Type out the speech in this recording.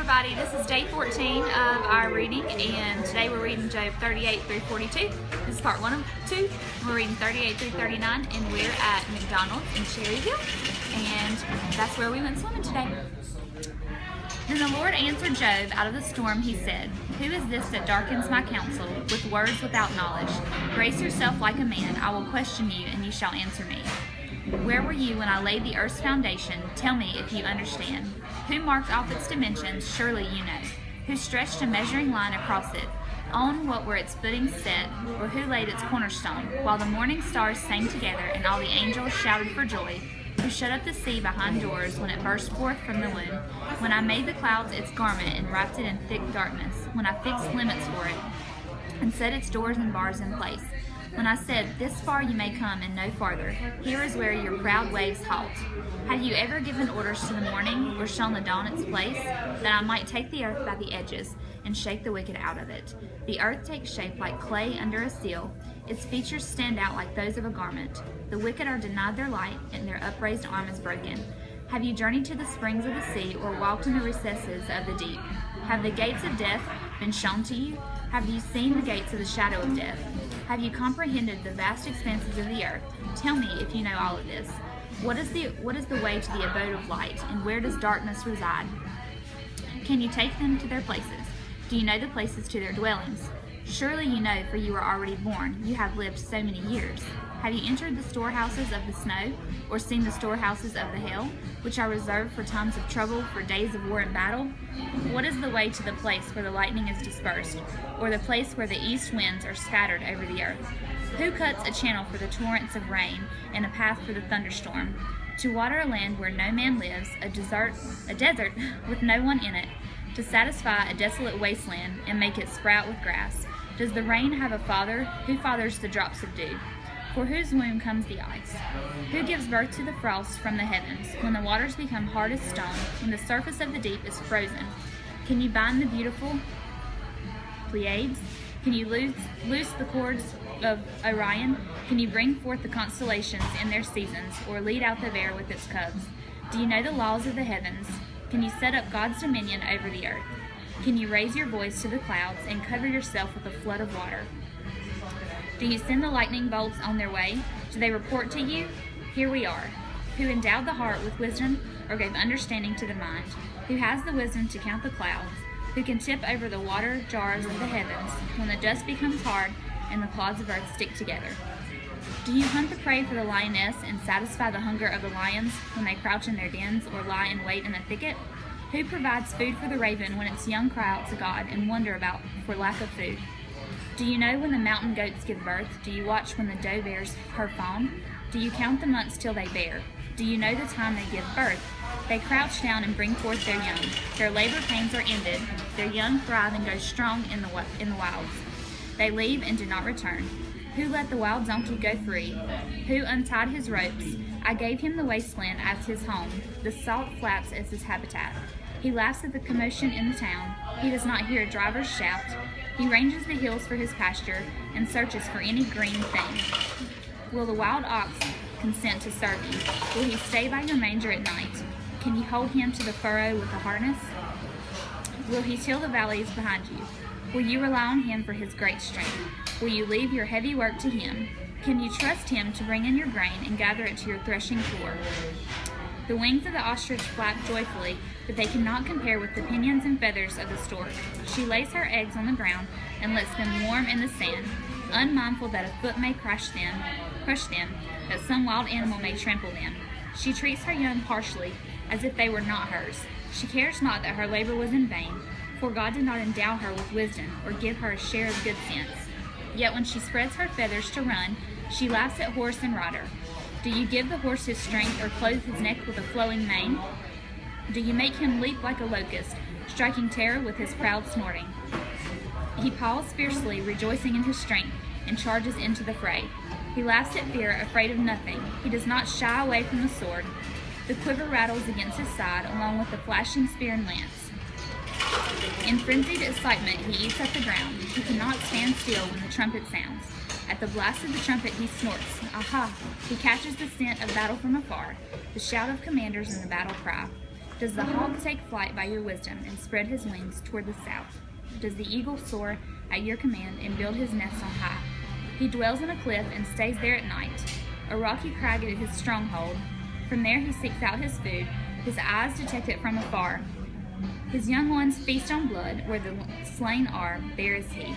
everybody, this is day 14 of our reading, and today we're reading Job 38 through 42. This is part 1 of 2. We're reading 38 through 39, and we're at McDonald's in Cherryville, and that's where we went swimming today. Then the Lord answered Job out of the storm. He said, "Who is this that darkens my counsel with words without knowledge? Brace yourself like a man. I will question you, and you shall answer me. Where were you when I laid the earth's foundation? Tell me if you understand. Who marked off its dimensions? Surely you know. Who stretched a measuring line across it? On what were its footings set? Or who laid its cornerstone? While the morning stars sang together and all the angels shouted for joy. Who shut up the sea behind doors when it burst forth from the womb? When I made the clouds its garment and wrapped it in thick darkness. When I fixed limits for it and set its doors and bars in place. When I said, this far you may come and no farther. Here is where your proud waves halt. Have you ever given orders to the morning, or shown the dawn its place, that I might take the earth by the edges and shake the wicked out of it? The earth takes shape like clay under a seal. Its features stand out like those of a garment. The wicked are denied their light, and their upraised arm is broken. Have you journeyed to the springs of the sea, or walked in the recesses of the deep? Have the gates of death been shown to you? Have you seen the gates of the shadow of death? Have you comprehended the vast expanses of the earth? Tell me if you know all of this. What is the way to the abode of light, and where does darkness reside? Can you take them to their places? Do you know the places to their dwellings? Surely you know, for you are already born. You have lived so many years. Have you entered the storehouses of the snow, or seen the storehouses of the hail, which are reserved for times of trouble, for days of war and battle? What is the way to the place where the lightning is dispersed, or the place where the east winds are scattered over the earth? Who cuts a channel for the torrents of rain, and a path for the thunderstorm? To water a land where no man lives, a desert with no one in it, to satisfy a desolate wasteland, and make it sprout with grass. Does the rain have a father? Who fathers the drops of dew? For whose womb comes the ice? Who gives birth to the frost from the heavens, when the waters become hard as stone, when the surface of the deep is frozen? Can you bind the beautiful Pleiades? Can you loose the cords of Orion? Can you bring forth the constellations in their seasons, or lead out the bear with its cubs? Do you know the laws of the heavens? Can you set up God's dominion over the earth? Can you raise your voice to the clouds and cover yourself with a flood of water? Do you send the lightning bolts on their way? Do they report to you? Here we are. Who endowed the heart with wisdom, or gave understanding to the mind? Who has the wisdom to count the clouds? Who can tip over the water jars of the heavens, when the dust becomes hard and the clods of earth stick together? Do you hunt the prey for the lioness and satisfy the hunger of the lions when they crouch in their dens or lie in wait in a thicket? Who provides food for the raven when its young cry out to God and wonder about for lack of food? Do you know when the mountain goats give birth? Do you watch when the doe bears her fawn? Do you count the months till they bear? Do you know the time they give birth? They crouch down and bring forth their young. Their labor pains are ended. Their young thrive and go strong in the wilds. They leave and do not return. Who let the wild donkey go free? Who untied his ropes? I gave him the wasteland as his home, the salt flats as his habitat. He laughs at the commotion in the town. He does not hear a driver's shout. He ranges the hills for his pasture and searches for any green thing. Will the wild ox consent to serve you? Will he stay by your manger at night? Can you hold him to the furrow with a harness? Will he till the valleys behind you? Will you rely on him for his great strength? Will you leave your heavy work to him? Can you trust him to bring in your grain and gather it to your threshing floor? The wings of the ostrich flap joyfully, but they cannot compare with the pinions and feathers of the stork. She lays her eggs on the ground and lets them warm in the sand, unmindful that a foot may crush them, that some wild animal may trample them. She treats her young harshly, as if they were not hers. She cares not that her labor was in vain, for God did not endow her with wisdom, or give her a share of good sense. Yet when she spreads her feathers to run, she laughs at horse and rider. Do you give the horse his strength, or clothe his neck with a flowing mane? Do you make him leap like a locust, striking terror with his proud snorting? He paws fiercely, rejoicing in his strength, and charges into the fray. He laughs at fear, afraid of nothing. He does not shy away from the sword. The quiver rattles against his side, along with the flashing spear and lance. In frenzied excitement, he eats up the ground. He cannot stand still when the trumpet sounds. At the blast of the trumpet he snorts. Aha! He catches the scent of battle from afar, the shout of commanders and the battle cry. Does the hawk take flight by your wisdom and spread his wings toward the south? Does the eagle soar at your command and build his nest on high? He dwells in a cliff and stays there at night, a rocky crag is his stronghold. From there he seeks out his food, his eyes detect it from afar. His young ones feast on blood, where the slain are, there is he.